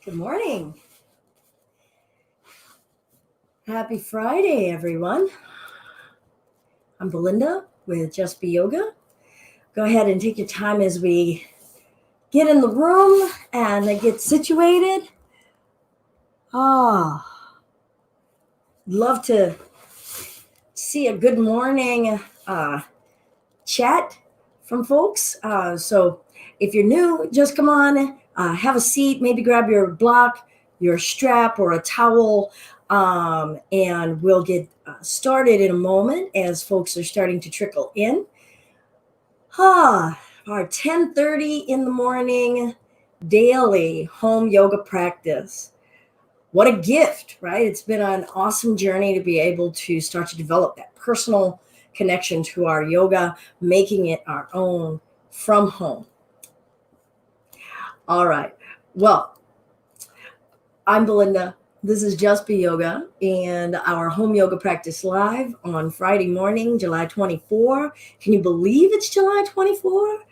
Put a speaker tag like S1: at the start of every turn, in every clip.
S1: Good morning. Happy Friday, everyone. I'm Belinda with Just Be Yoga. Go ahead and take your time as we get in the room and get situated. Love to see a good morning chat from folks. So if you're new, just come on, have a seat, maybe grab your block, your strap, or a towel, and we'll get started in a moment as folks are starting to trickle in. Our 10:30 in the morning daily home yoga practice. What a gift, right? It's been an awesome journey to be able to start to develop that personal connection to our yoga, making it our own from home. All right. Well, I'm Belinda. This is Just Be Yoga and our home yoga practice live on Friday morning, July 24. Can you believe it's July 24?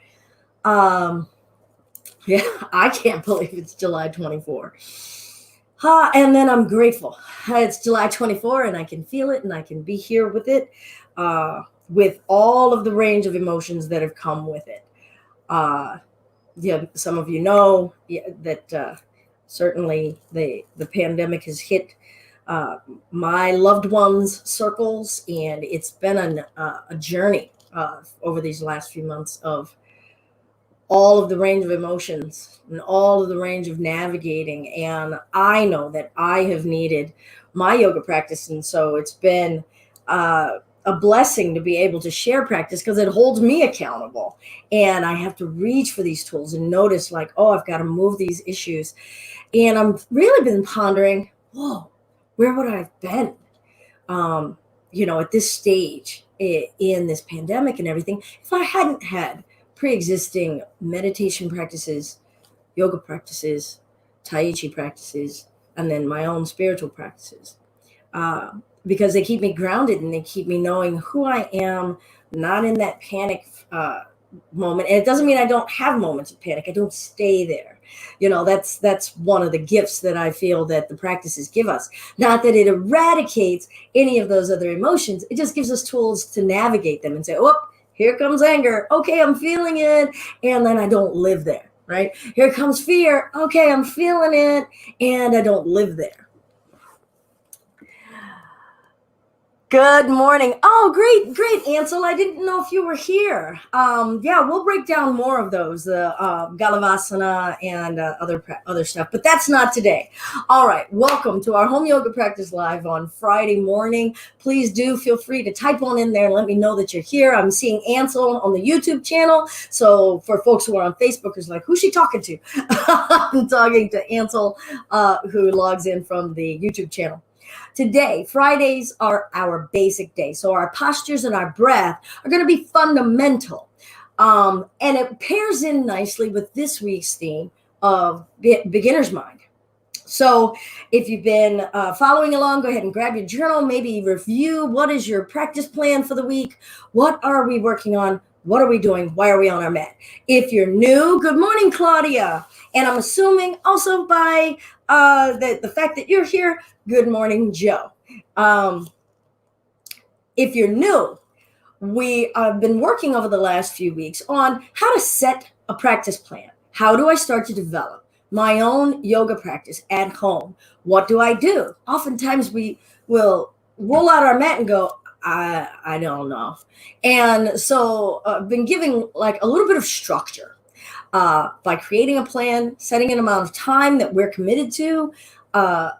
S1: Yeah, I can't believe it's July 24. And then I'm grateful. It's July 24 and I can feel it and I can be here with it, with all of the range of emotions that have come with it. Some of you know that certainly the pandemic has hit my loved ones' circles, and it's been a journey over these last few months of all of the range of emotions and all of the range of navigating. And I know that I have needed my yoga practice. And so it's been a blessing to be able to share practice because it holds me accountable. And I have to reach for these tools and notice like, oh, I've got to move these issues. And I've really been pondering, whoa, where would I have been, at this stage in this pandemic and everything, if I hadn't had pre-existing meditation practices, yoga practices, Tai Chi practices, and then my own spiritual practices, because they keep me grounded and they keep me knowing who I am, not in that panic moment. And it doesn't mean I don't have moments of panic. I don't stay there. That's one of the gifts that I feel that the practices give us. Not that it eradicates any of those other emotions. It just gives us tools to navigate them and say, oh, here comes anger. Okay, I'm feeling it. And then I don't live there, right? Here comes fear. Okay, I'm feeling it. And I don't live there. Good morning. Oh, great, Ansel. I didn't know if you were here. We'll break down more of those, the Galavasana and other stuff, but that's not today. All right, welcome to our home yoga practice live on Friday morning. Please do feel free to type on in there and let me know that you're here. I'm seeing Ansel on the YouTube channel. So for folks who are on Facebook, who's like, who's she talking to? I'm talking to Ansel, who logs in from the YouTube channel. Today, Fridays are our basic day. So our postures and our breath are going to be fundamental. And it pairs in nicely with this week's theme of beginner's mind. So if you've been following along, go ahead and grab your journal, maybe review what is your practice plan for the week. What are we working on? What are we doing? Why are we on our mat? If you're new, good morning, Claudia. And I'm assuming also by the fact that you're here, good morning, Joe. If you're new, we have been working over the last few weeks on how to set a practice plan. How do I start to develop my own yoga practice at home? What do I do? Oftentimes we will roll out our mat and go, I don't know. And so I've been giving like a little bit of structure by creating a plan, setting an amount of time that we're committed to,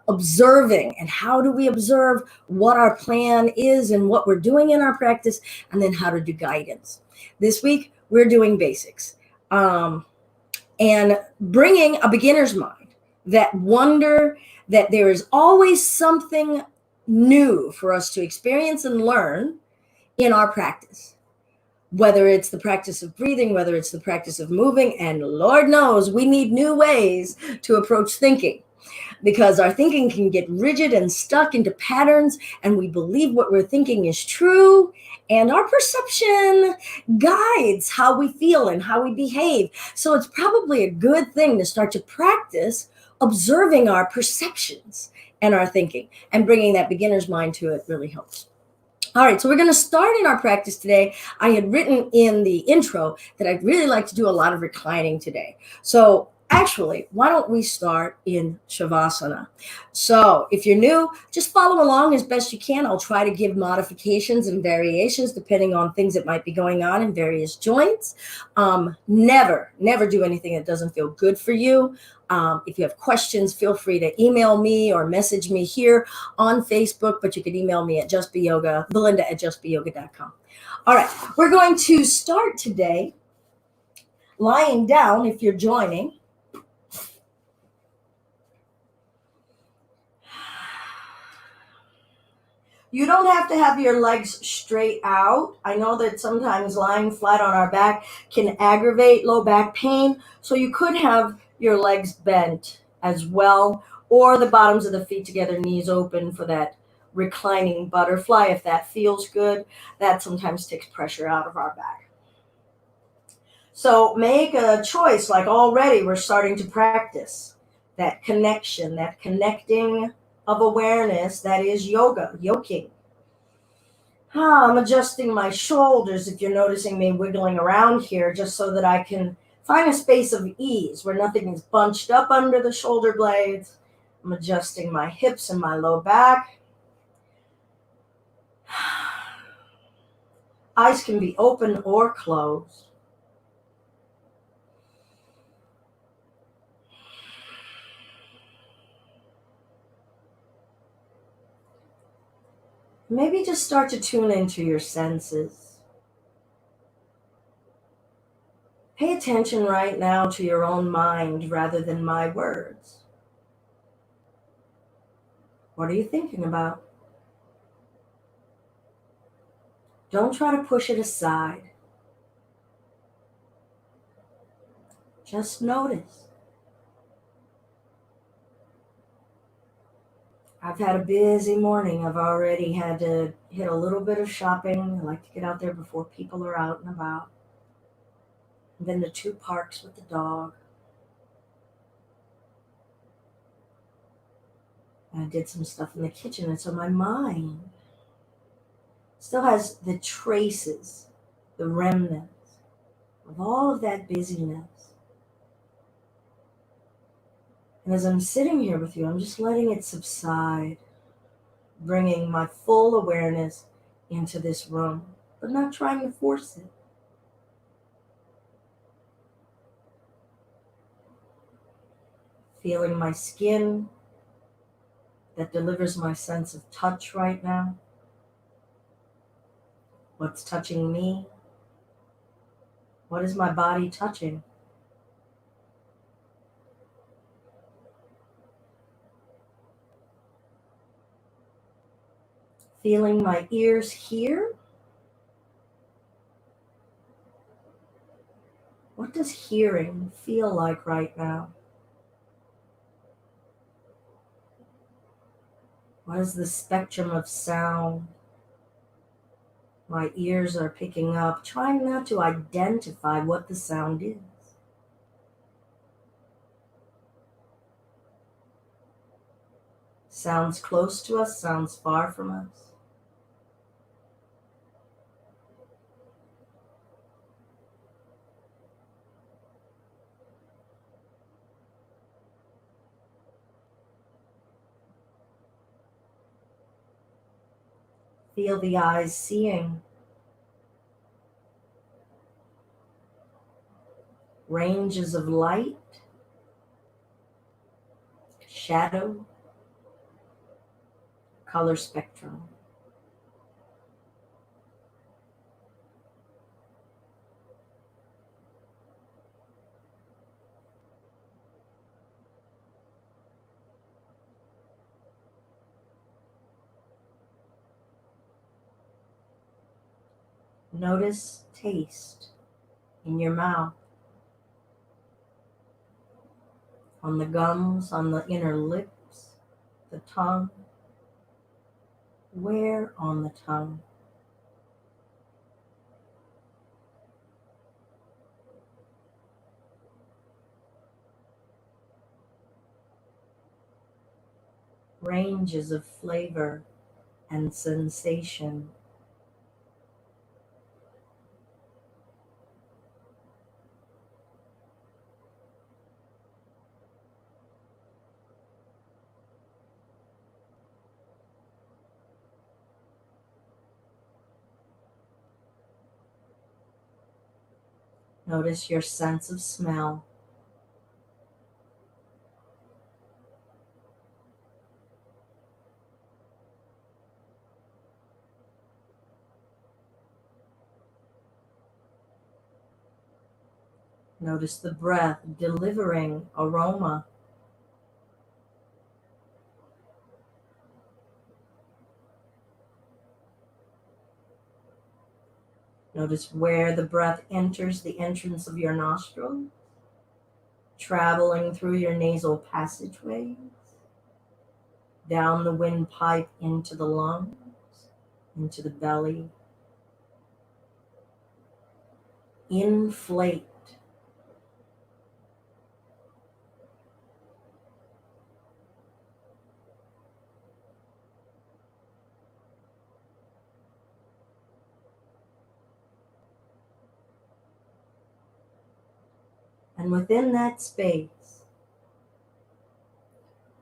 S1: observing, and how do we observe what our plan is and what we're doing in our practice, and then how to do guidance. This week, we're doing basics and bringing a beginner's mind, that wonder that there is always something new for us to experience and learn in our practice. Whether it's the practice of breathing, whether it's the practice of moving, and Lord knows we need new ways to approach thinking, because our thinking can get rigid and stuck into patterns, and we believe what we're thinking is true, and our perception guides how we feel and how we behave. So it's probably a good thing to start to practice observing our perceptions and our thinking, and bringing that beginner's mind to it really helps. All right, so we're going to start in our practice today. I had written in the intro that I'd really like to do a lot of reclining today. So actually, why don't we start in Shavasana? So if you're new, just follow along as best you can. I'll try to give modifications and variations depending on things that might be going on in various joints. Never do anything that doesn't feel good for you. If you have questions, feel free to email me or message me here on Facebook, but you can email me at Belinda@justbeyoga.com. All right, we're going to start today lying down if you're joining. You don't have to have your legs straight out. I know that sometimes lying flat on our back can aggravate low back pain, so you could have your legs bent as well, or the bottoms of the feet together, knees open for that reclining butterfly. If that feels good, that sometimes takes pressure out of our back. So make a choice, like already we're starting to practice that connection, that connecting of awareness that is yoga, yoking. I'm adjusting my shoulders if you're noticing me wiggling around here, just so that I can find a space of ease where nothing is bunched up under the shoulder blades. I'm adjusting my hips and my low back. Eyes can be open or closed. Maybe just start to tune into your senses. Pay attention right now to your own mind rather than my words. What are you thinking about? Don't try to push it aside. Just notice. I've had a busy morning. I've already had to hit a little bit of shopping. I like to get out there before people are out and about. I've been to 2 parks with the dog. And I did some stuff in the kitchen, and so my mind still has the traces, the remnants of all of that busyness. And as I'm sitting here with you, I'm just letting it subside, bringing my full awareness into this room, but not trying to force it. Feeling my skin that delivers my sense of touch right now. What's touching me? What is my body touching? Feeling my ears hear? What does hearing feel like right now? What is the spectrum of sound my ears are picking up? Trying not to identify what the sound is. Sounds close to us, sounds far from us. Feel the eyes seeing. Ranges of light, shadow, color spectrum. Notice taste in your mouth, on the gums, on the inner lips, the tongue. Where on the tongue? ranges of flavor and sensation. Notice your sense of smell. Notice the breath delivering aroma. Notice where the breath enters the entrance of your nostril, traveling through your nasal passageways, down the windpipe into the lungs, into the belly. Inflate. And within that space,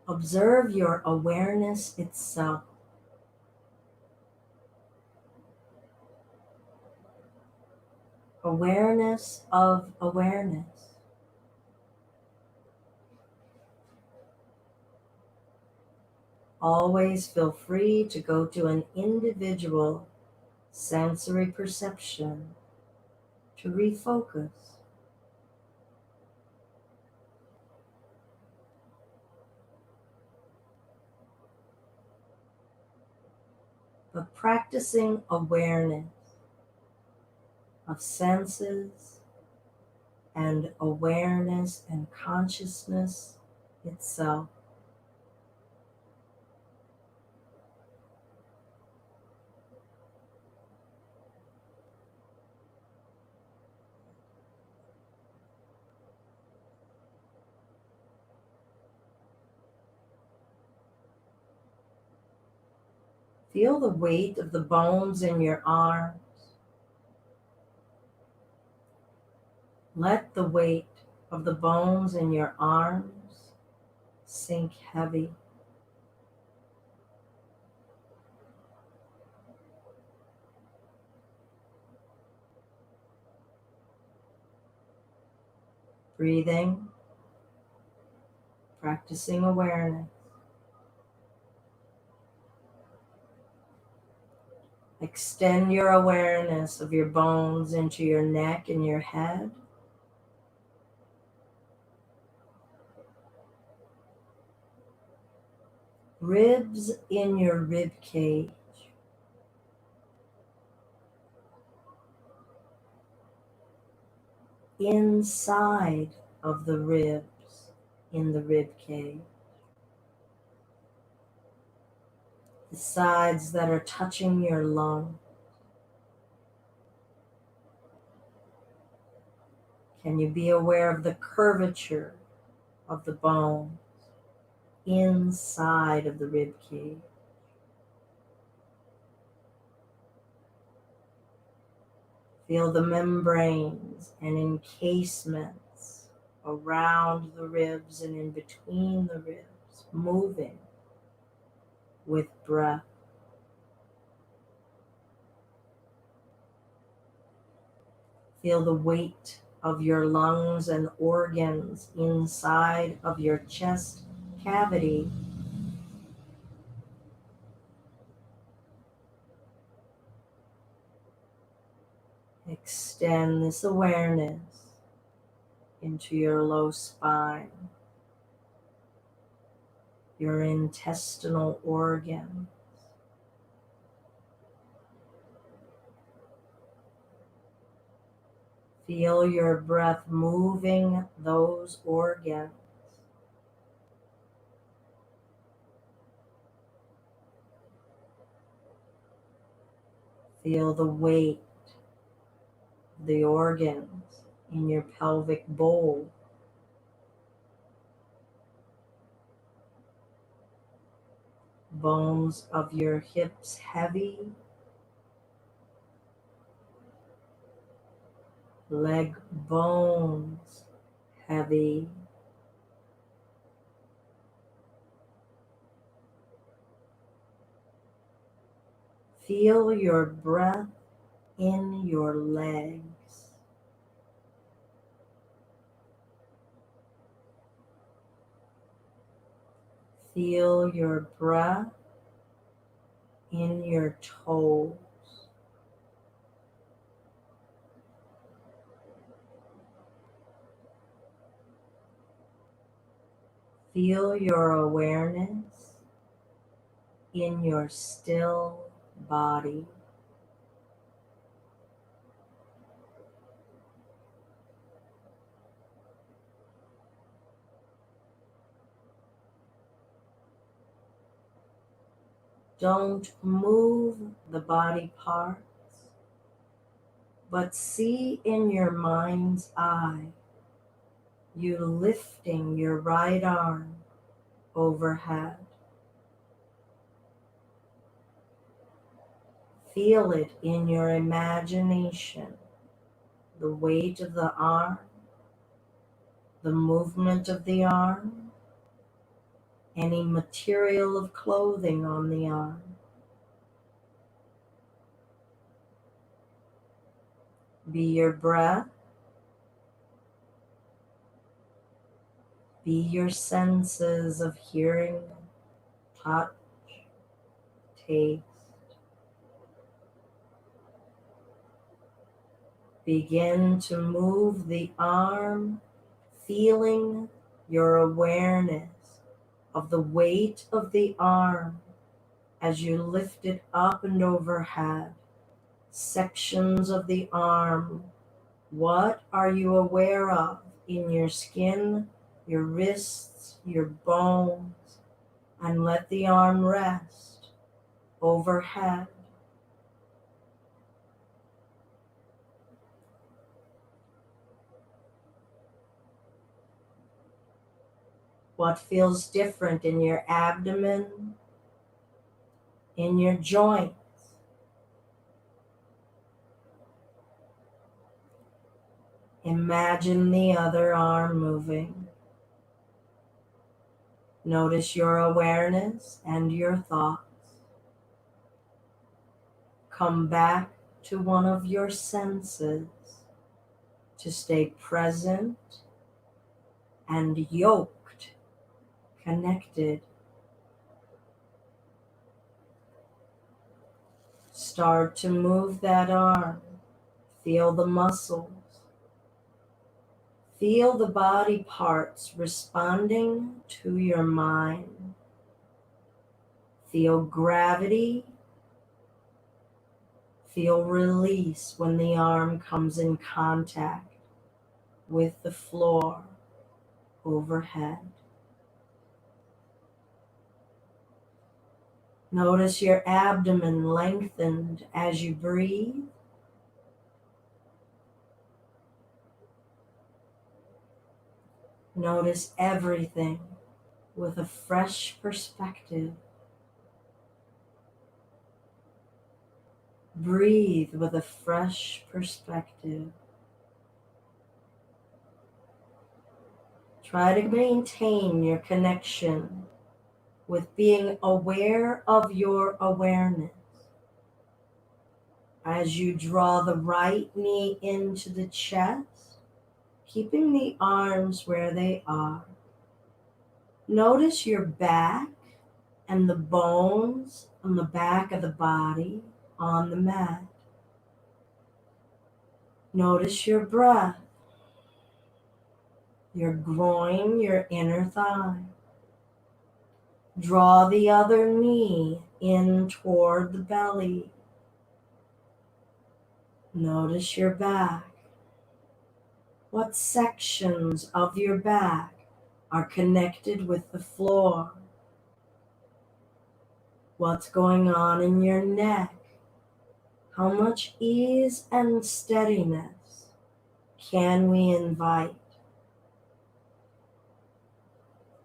S1: observe your awareness itself. Awareness of awareness. Always feel free to go to an individual sensory perception to refocus. But practicing awareness of senses and awareness and consciousness itself. Feel the weight of the bones in your arms. Let the weight of the bones in your arms sink heavy. Breathing, practicing awareness. Extend your awareness of your bones into your neck and your head. Ribs in your rib cage. Inside of the ribs in the rib cage. The sides that are touching your lung. Can you be aware of the curvature of the bones inside of the rib cage? Feel the membranes and encasements around the ribs and in between the ribs, moving with breath. Feel the weight of your lungs and organs inside of your chest cavity. Extend this awareness into your low spine, your intestinal organ. Feel your breath moving those organs. Feel the weight of the organs in your pelvic bowl. Bones of your hips heavy. Leg bones heavy. Feel your breath in your legs. Feel your breath in your toes. Feel your awareness in your still body. Don't move the body parts, but see in your mind's eye you lifting your right arm overhead. Feel it in your imagination, the weight of the arm, the movement of the arm, any material of clothing on the arm. Be your breath, be your senses of hearing, touch, taste. Begin to move the arm, feeling your awareness of the weight of the arm as you lift it up and overhead. Sections of the arm. What are you aware of in your skin, your wrists, your bones? And let the arm rest overhead. What feels different in your abdomen, in your joints? Imagine the other arm moving. Notice your awareness and your thoughts. Come back to one of your senses to stay present and yoked, connected. Start to move that arm. Feel the muscles. Feel the body parts responding to your mind. Feel gravity. Feel release when the arm comes in contact with the floor overhead. Notice your abdomen lengthened as you breathe. Notice everything with a fresh perspective. Breathe with a fresh perspective. Try to maintain your connection with being aware of your awareness. As you draw the right knee into the chest, keeping the arms where they are. Notice your back and the bones on the back of the body on the mat. Notice your breath, your groin, your inner thigh. Draw the other knee in toward the belly. Notice your back. What sections of your back are connected with the floor? What's going on in your neck? How much ease and steadiness can we invite?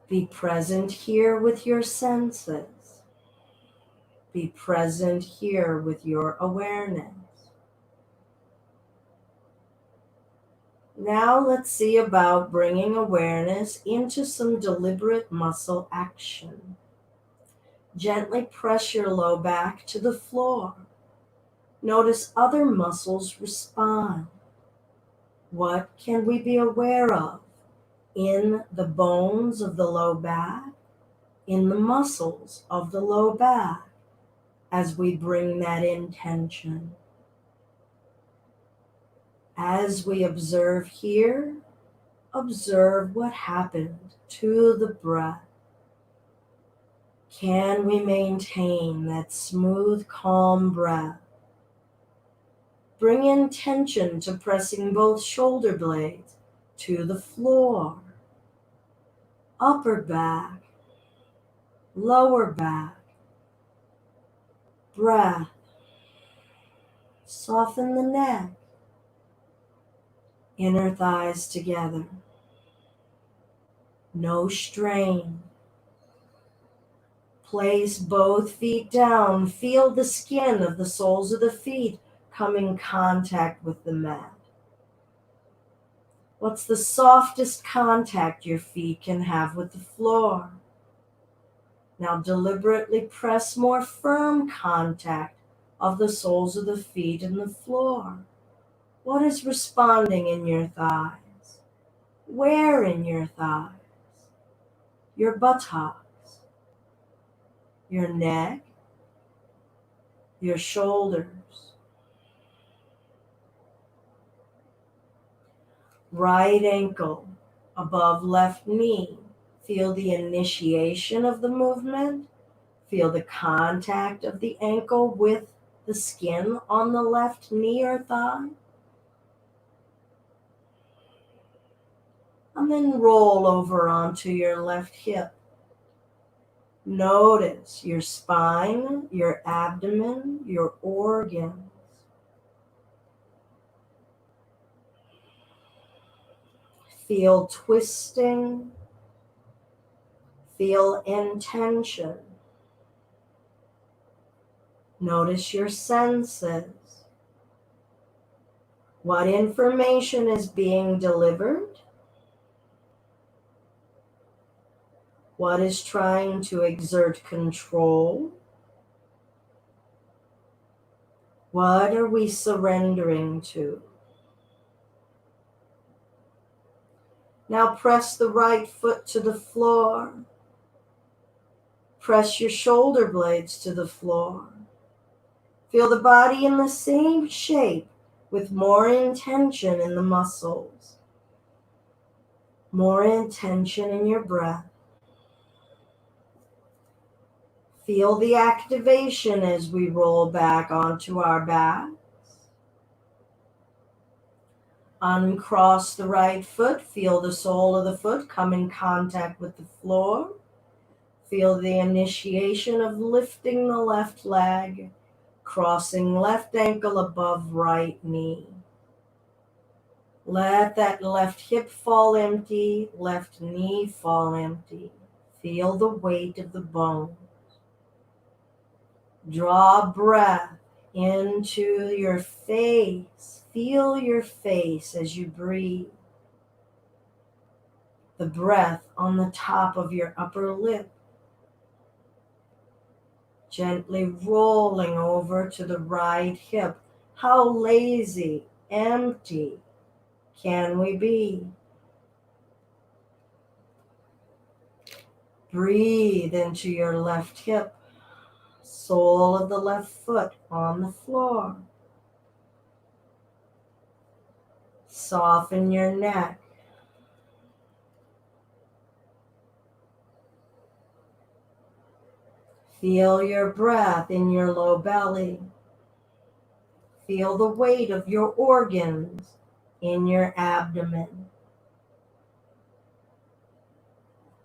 S1: Be present here with your senses. Be present here with your awareness. Now let's see about bringing awareness into some deliberate muscle action. Gently press your low back to the floor. Notice other muscles respond. What can we be aware of in the bones of the low back, in the muscles of the low back, as we bring that intention? As we observe here, observe what happened to the breath. Can we maintain that smooth, calm breath? Bring intention to pressing both shoulder blades to the floor. Upper back, lower back. Breath. Soften the neck. Inner thighs together. No strain. Place both feet down. Feel the skin of the soles of the feet come in contact with the mat. What's the softest contact your feet can have with the floor? Now deliberately press more firm contact of the soles of the feet and the floor. What is responding in your thighs? Where in your thighs? Your buttocks, your neck, your shoulders. Right ankle above left knee. Feel the initiation of the movement. Feel the contact of the ankle with the skin on the left knee or thigh. And then roll over onto your left hip. Notice your spine, your abdomen, your organs. Feel twisting. Feel intention. Notice your senses. What information is being delivered? What is trying to exert control? What are we surrendering to? Now press the right foot to the floor. Press your shoulder blades to the floor. Feel the body in the same shape with more intention in the muscles. More intention in your breath. Feel the activation as we roll back onto our back. Uncross the right foot. Feel the sole of the foot come in contact with the floor. Feel the initiation of lifting the left leg, crossing left ankle above right knee. Let that left hip fall empty, left knee fall empty. Feel the weight of the bone. Draw breath into your face. Feel your face as you breathe. The breath on the top of your upper lip. Gently rolling over to the right hip. How lazy, empty can we be? Breathe into your left hip. Sole of the left foot on the floor. Soften your neck. Feel your breath in your low belly. Feel the weight of your organs in your abdomen.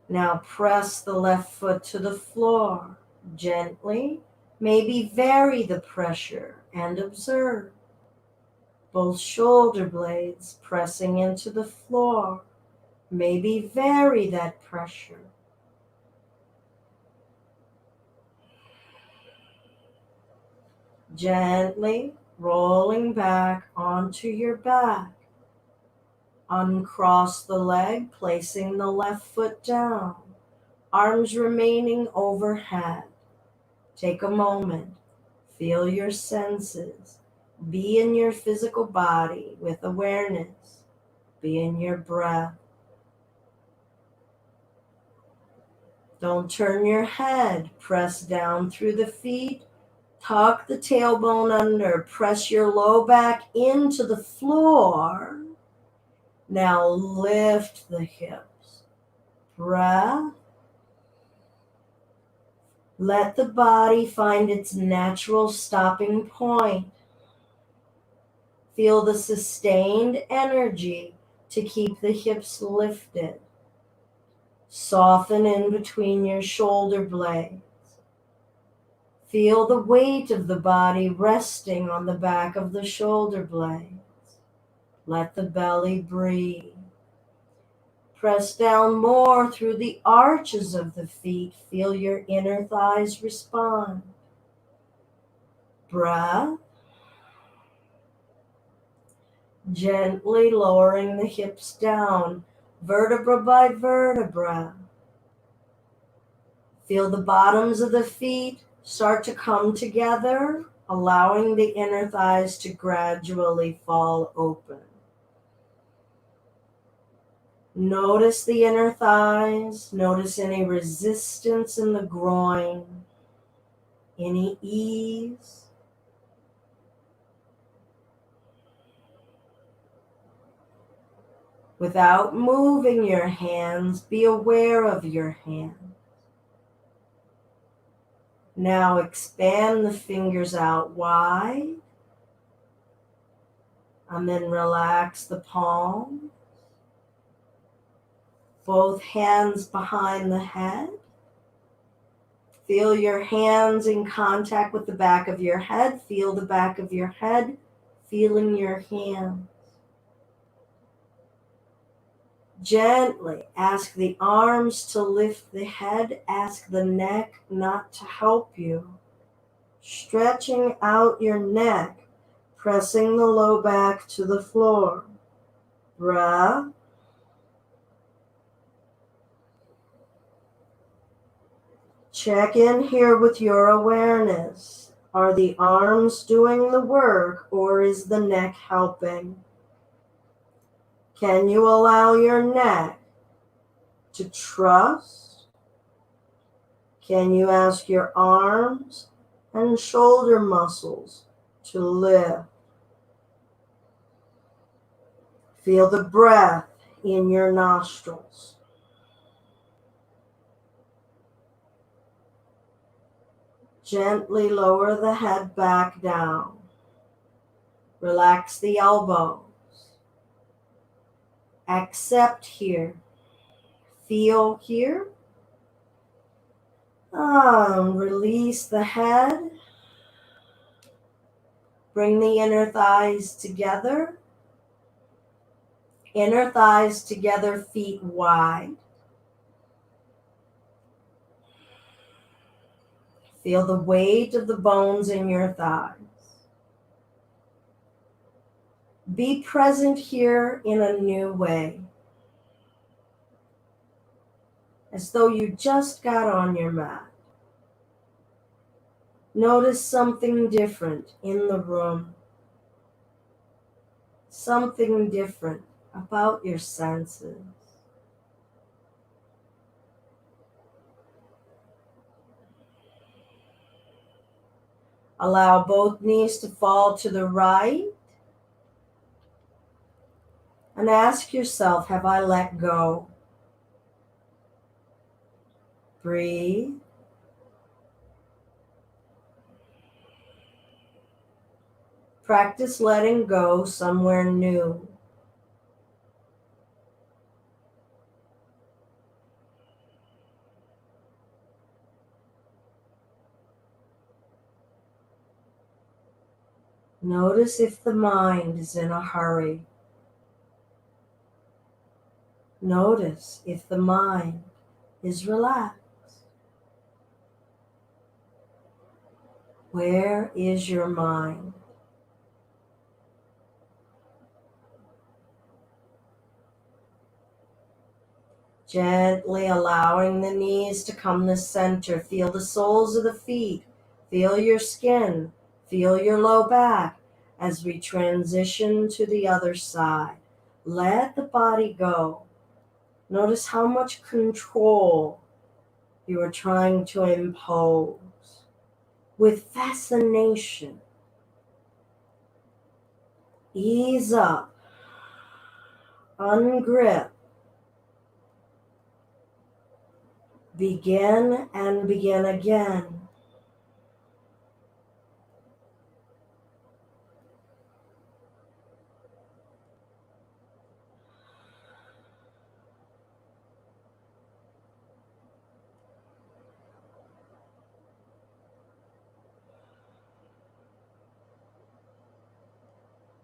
S1: Now press the left foot to the floor. Gently, maybe vary the pressure and observe. Both shoulder blades pressing into the floor. Maybe vary that pressure. Gently rolling back onto your back. Uncross the leg, placing the left foot down. Arms remaining overhead. Take a moment. Feel your senses. Be in your physical body with awareness. Be in your breath. Don't turn your head. Press down through the feet. Tuck the tailbone under. Press your low back into the floor. Now lift the hips. Breath. Let the body find its natural stopping point. Feel the sustained energy to keep the hips lifted. Soften in between your shoulder blades. Feel the weight of the body resting on the back of the shoulder blades. Let the belly breathe. Press down more through the arches of the feet. Feel your inner thighs respond. Breath. Gently lowering the hips down, vertebra by vertebra. Feel the bottoms of the feet start to come together, allowing the inner thighs to gradually fall open. Notice the inner thighs. Notice any resistance in the groin, any ease. Without moving your hands, be aware of your hands. Now expand the fingers out wide and then relax the palm. Both hands behind the head. Feel your hands in contact with the back of your head. Feel the back of your head, feeling your hands. Gently ask the arms to lift the head. Ask the neck not to help you. Stretching out your neck, pressing the low back to the floor. Breath. Check in here with your awareness. Are the arms doing the work or is the neck helping? Can you allow your neck to trust? Can you ask your arms and shoulder muscles to lift? Feel the breath in your nostrils. Gently lower the head back down. Relax the elbows. Accept here. Feel here. Release the head. Bring the inner thighs together. Inner thighs together, feet wide. Feel the weight of the bones in your thighs. Be present here in a new way, as though you just got on your mat. Notice something different in the room, something different about your senses. Allow both knees to fall to the right. And ask yourself, have I let go? Breathe. Practice letting go somewhere new. Notice if the mind is in a hurry. Notice if the mind is relaxed. Where is your mind? Gently allowing the knees to come to center. Feel the soles of the feet. Feel your skin. Feel your low back as we transition to the other side. Let the body go. Notice how much control you are trying to impose. With fascination, ease up, ungrip, begin and begin again.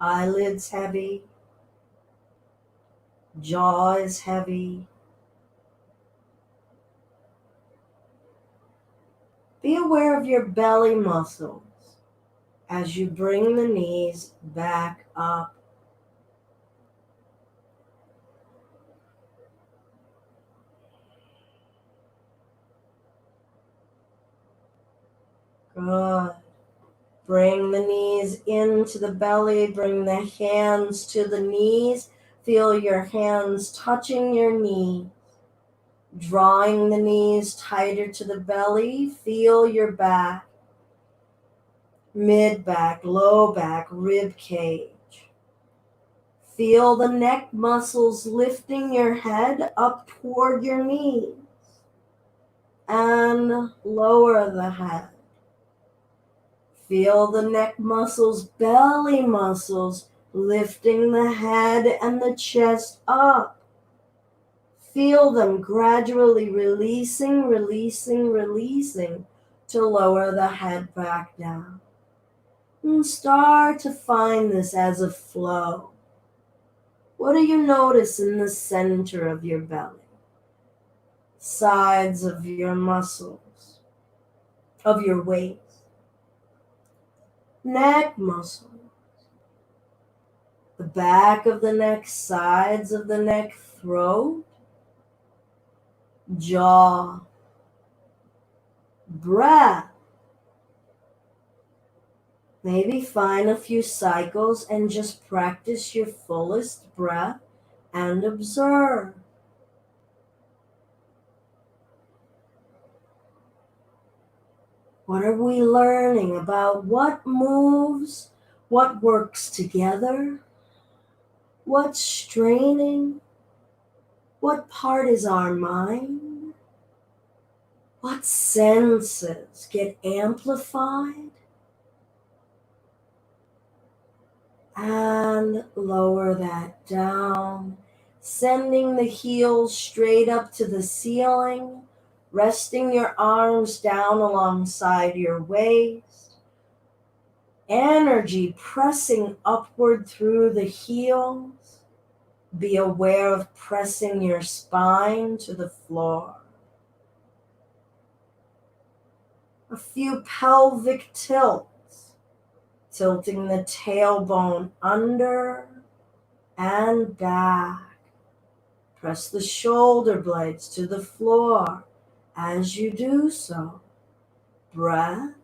S1: Eyelids heavy, jaw is heavy. Be aware of your belly muscles as you bring the knees back up. Good. Bring the knees into the belly. Bring the hands to the knees. Feel your hands touching your knee. Drawing the knees tighter to the belly. Feel your back, mid back, low back, rib cage. Feel the neck muscles lifting your head up toward your knees. And lower the head. Feel the neck muscles, belly muscles, lifting the head and the chest up. Feel them gradually releasing, releasing, releasing to lower the head back down. And start to find this as a flow. What do you notice in the center of your belly? Sides of your muscles, of your waist. Neck muscles. The back of the neck, sides of the neck, throat, jaw, breath. Maybe find a few cycles and just practice your fullest breath and observe. What are we learning about what moves, what works together, what's straining, what part is our mind, what senses get amplified? And lower that down, sending the heels straight up to the ceiling, resting your arms down alongside your waist, energy pressing upward through the heels. Be aware of pressing your spine to the floor. A few pelvic tilts, tilting the tailbone under and back. Press the shoulder blades to the floor as you do so. Breath.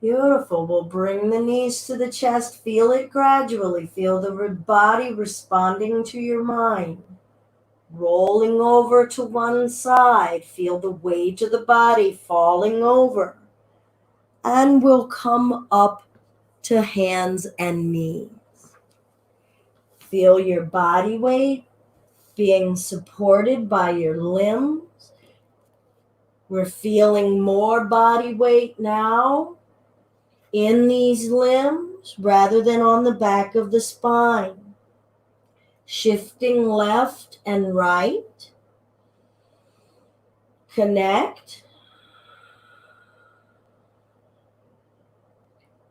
S1: Beautiful. We'll bring the knees to the chest. Feel it gradually. Feel the body responding to your mind. Rolling over to one side. Feel the weight of the body falling over. And we'll come up to hands and knees. Feel your body weight being supported by your limbs. We're feeling more body weight now in these limbs rather than on the back of the spine. Shifting left and right. Connect.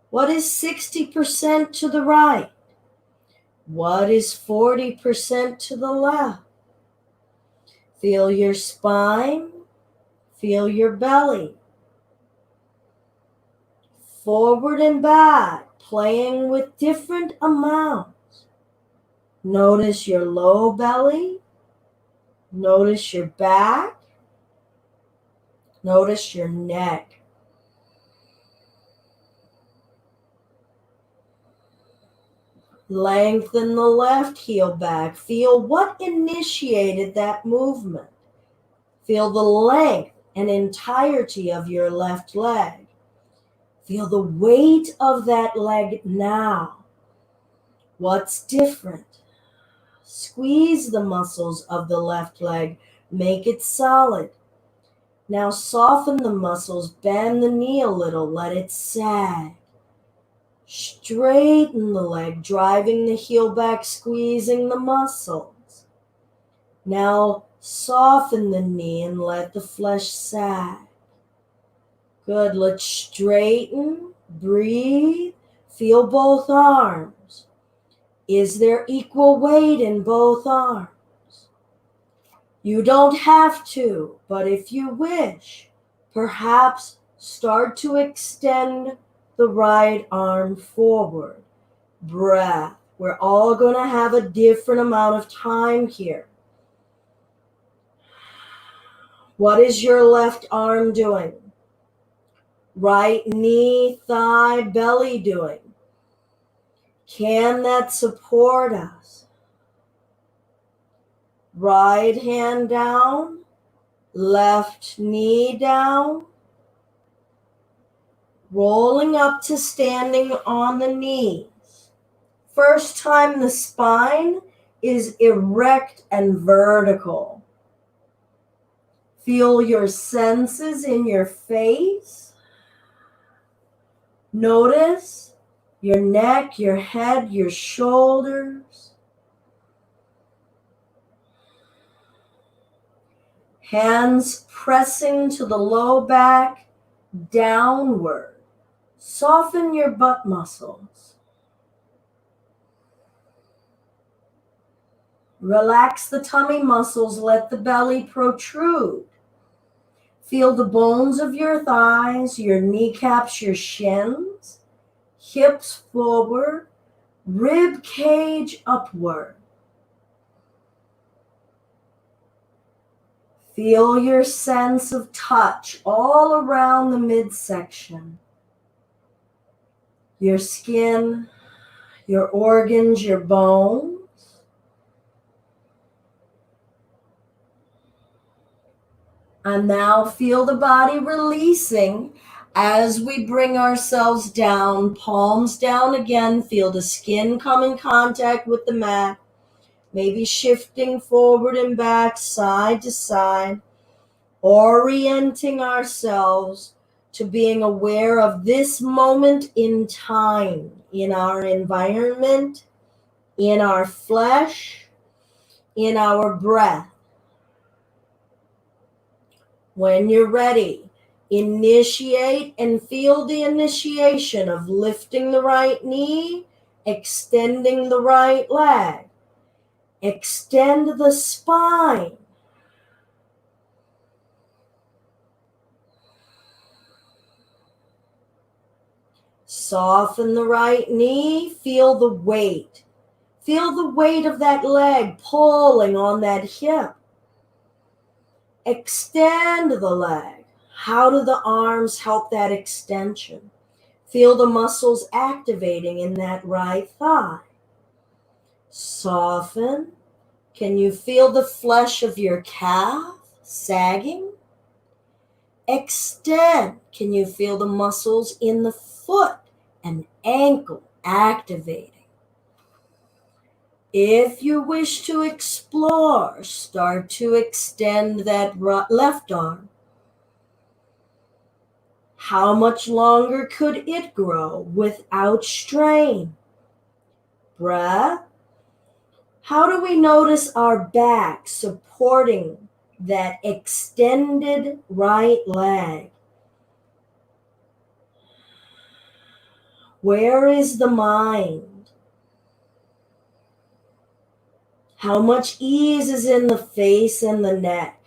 S1: What is 60% to the right? What is 40% to the left? Feel your spine. Feel your belly. Forward and back, playing with different amounts. Notice your low belly. Notice your back. Notice your neck. Lengthen the left heel back. Feel what initiated that movement. Feel the length and entirety of your left leg. Feel the weight of that leg now. What's different? Squeeze the muscles of the left leg. Make it solid. Now soften the muscles. Bend the knee a little. Let it sag. Straighten the leg, driving the heel back, squeezing the muscles. Now soften the knee and let the flesh sag. Good. Let's straighten. Breathe. Feel both arms. Is there equal weight in both arms? You don't have to, but if you wish, perhaps start to extend the right arm forward. Breath. We're all going to have a different amount of time here. What is your left arm doing? Right knee, thigh, belly doing? Can that support us? Right hand down, left knee down, rolling up to standing on the knees. First time the spine is erect and vertical. Feel your senses in your face. Notice your neck, your head, your shoulders. Hands pressing to the low back, downward. Soften your butt muscles. Relax the tummy muscles, let the belly protrude. Feel the bones of your thighs, your kneecaps, your shins, hips forward, rib cage upward. Feel your sense of touch all around the midsection. Your skin, your organs, your bones. And now feel the body releasing as we bring ourselves down, palms down again. Feel the skin come in contact with the mat. Maybe shifting forward and back, side to side, orienting ourselves to being aware of this moment in time, in our environment, in our flesh, in our breath. When you're ready, initiate and feel the initiation of lifting the right knee, extending the right leg. Extend the spine. Soften the right knee. Feel the weight. Feel the weight of that leg pulling on that hip. Extend the leg. How do the arms help that extension? Feel the muscles activating in that right thigh. Soften. Can you feel the flesh of your calf sagging? Extend. Can you feel the muscles in the foot and ankle activating? If you wish to explore, start to extend that left arm. How much longer could it grow without strain? Breath. How do we notice our back supporting that extended right leg? Where is the mind? How much ease is in the face and the neck?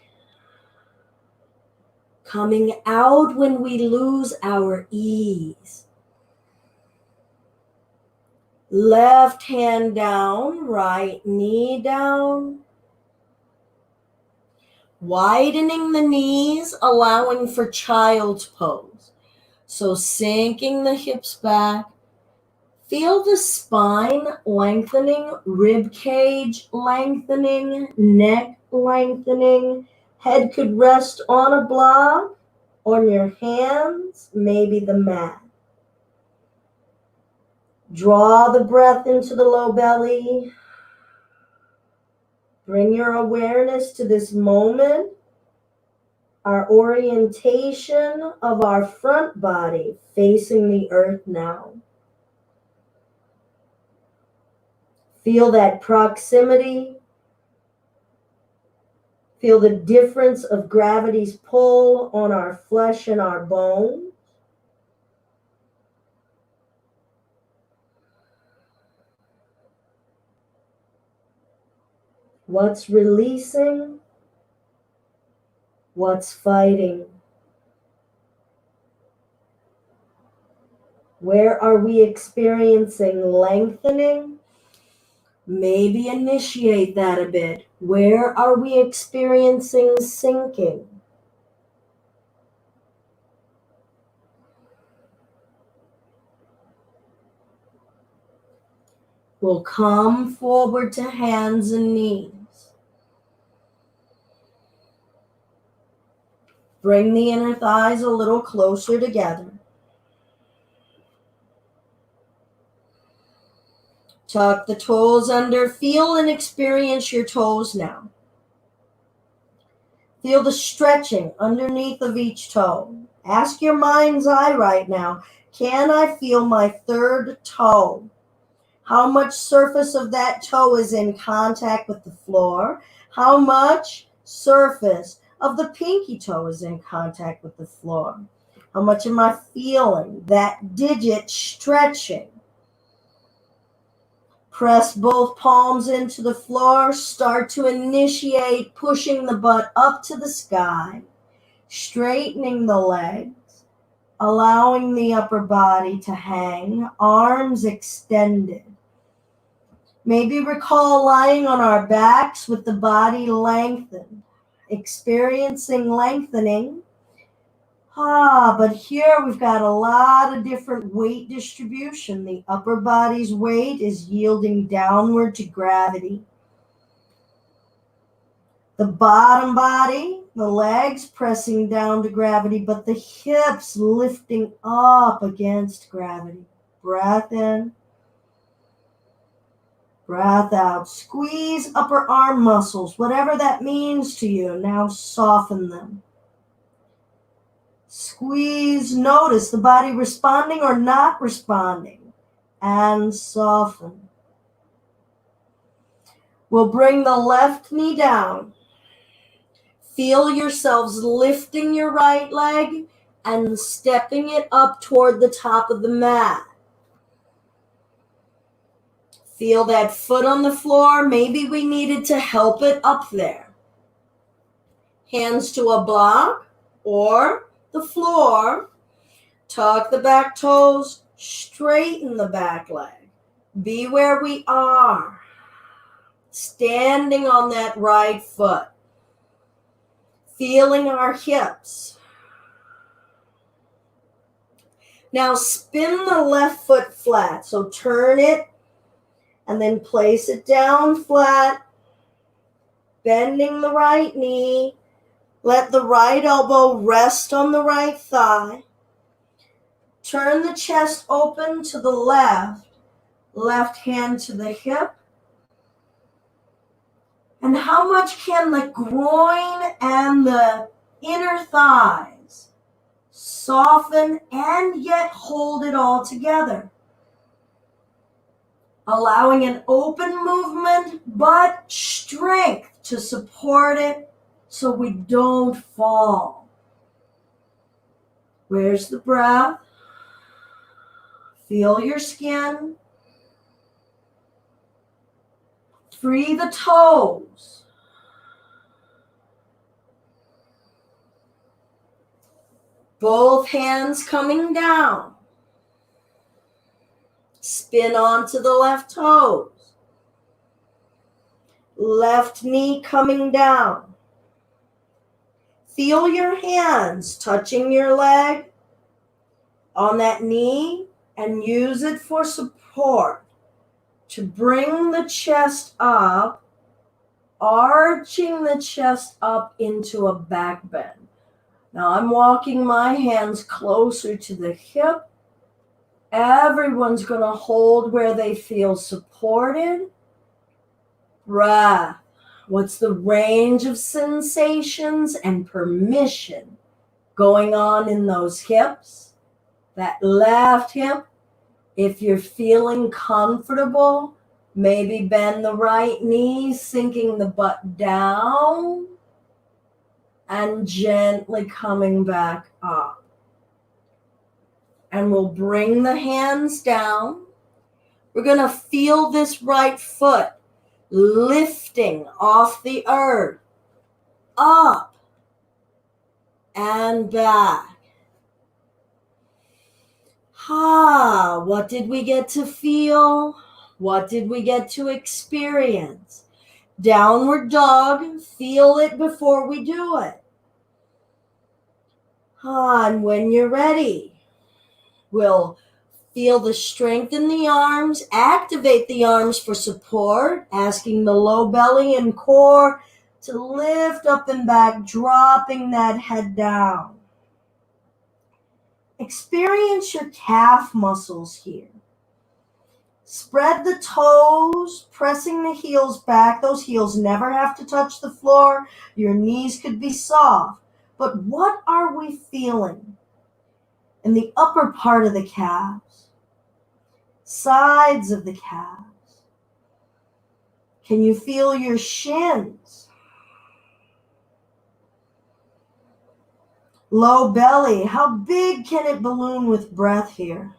S1: Coming out when we lose our ease. Left hand down, right knee down. Widening the knees, allowing for child's pose. So sinking the hips back. Feel the spine lengthening, rib cage lengthening, neck lengthening. Head could rest on a block, on your hands, maybe the mat. Draw the breath into the low belly. Bring your awareness to this moment, our orientation of our front body facing the earth now. Feel that proximity. Feel the difference of gravity's pull on our flesh and our bones. What's releasing? What's fighting? Where are we experiencing lengthening? Maybe initiate that a bit. Where are we experiencing sinking? We'll come forward to hands and knees. Bring the inner thighs a little closer together. Tuck the toes under. Feel and experience your toes now. Feel the stretching underneath of each toe. Ask your mind's eye right now, can I feel my third toe? How much surface of that toe is in contact with the floor? How much surface of the pinky toe is in contact with the floor? How much am I feeling that digit stretching? Press both palms into the floor. Start to initiate pushing the butt up to the sky, straightening the legs, allowing the upper body to hang, arms extended. Maybe recall lying on our backs with the body lengthened, experiencing lengthening. But here we've got a lot of different weight distribution. The upper body's weight is yielding downward to gravity. The bottom body, the legs pressing down to gravity, but the hips lifting up against gravity. Breath in. Breath out. Squeeze upper arm muscles, whatever that means to you. Now soften them. Squeeze, notice the body responding or not responding, and soften. We'll bring the left knee down. Feel yourselves lifting your right leg and stepping it up toward the top of the mat. Feel that foot on the floor. Maybe we needed to help it up there. Hands to a block or the floor. Tuck the back toes. Straighten the back leg. Be where we are. Standing on that right foot. Feeling our hips. Now spin the left foot flat. So turn it and then place it down flat. Bending the right knee. Let the right elbow rest on the right thigh. Turn the chest open to the left. Left hand to the hip. And how much can the groin and the inner thighs soften and yet hold it all together? Allowing an open movement, but strength to support it so we don't fall. Where's the breath? Feel your skin. Free the toes. Both hands coming down. Spin onto the left toes. Left knee coming down. Feel your hands touching your leg on that knee and use it for support to bring the chest up, arching the chest up into a back bend. Now I'm walking my hands closer to the hip. Everyone's going to hold where they feel supported. Breath. What's the range of sensations and permission going on in those hips? That left hip, if you're feeling comfortable, maybe bend the right knee, sinking the butt down and gently coming back up. And we'll bring the hands down. We're going to feel this right foot lifting off the earth, up and back. What did we get to feel? What did we get to experience? Downward dog, feel it before we do it. And when you're ready, we'll feel the strength in the arms, activate the arms for support, asking the low belly and core to lift up and back, dropping that head down. Experience your calf muscles here. Spread the toes, pressing the heels back. Those heels never have to touch the floor. Your knees could be soft. But what are we feeling in the upper part of the calves? Sides of the calves. Can you feel your shins? Low belly. How big can it balloon with breath here?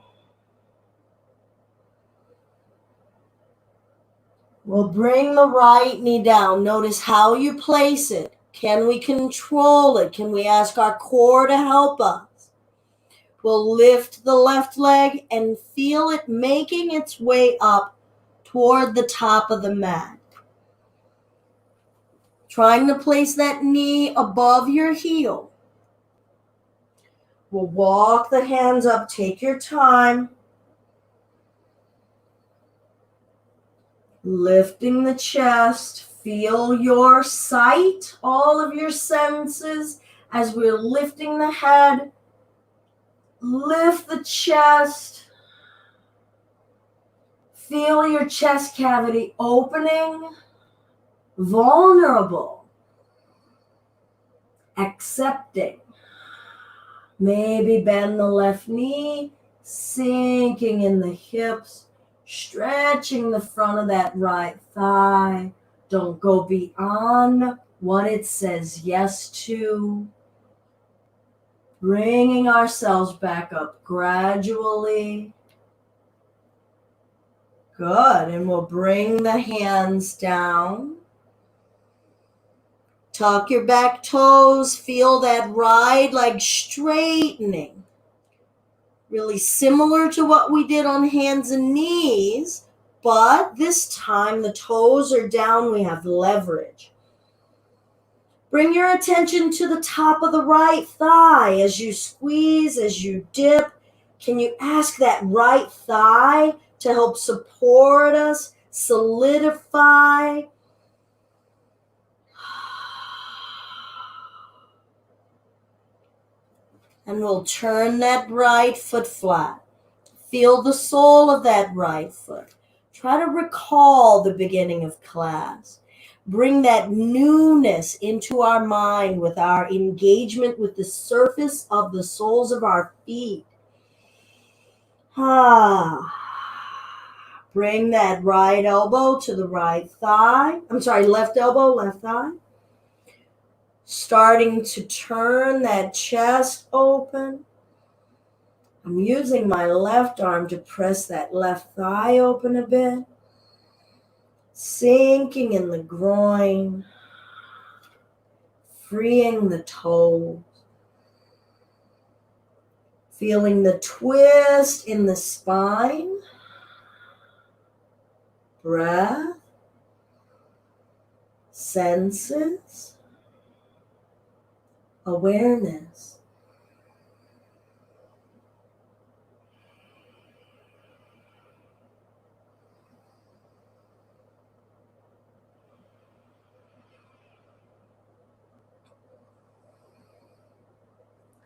S1: We'll bring the right knee down. Notice how you place it. Can we control it? Can we ask our core to help us? We'll lift the left leg and feel it making its way up toward the top of the mat. Trying to place that knee above your heel. We'll walk the hands up. Take your time. Lifting the chest. Feel your sight, all of your senses as we're lifting the head. Lift the chest. Feel your chest cavity opening. Vulnerable. Accepting. Maybe bend the left knee, sinking in the hips, stretching the front of that right thigh. Don't go beyond what it says yes to. Bringing ourselves back up gradually. Good. And we'll bring the hands down. Tuck your back toes. Feel that right leg straightening. Really similar to what we did on hands and knees, but this time the toes are down. We have leverage. Bring your attention to the top of the right thigh as you squeeze, as you dip. Can you ask that right thigh to help support us, solidify? And we'll turn that right foot flat. Feel the sole of that right foot. Try to recall the beginning of class. Bring that newness into our mind with our engagement with the surface of the soles of our feet. Bring that right elbow to the right thigh. Left elbow, left thigh. Starting to turn that chest open. I'm using my left arm to press that left thigh open a bit. Sinking in the groin, freeing the toes, feeling the twist in the spine, breath, senses, awareness.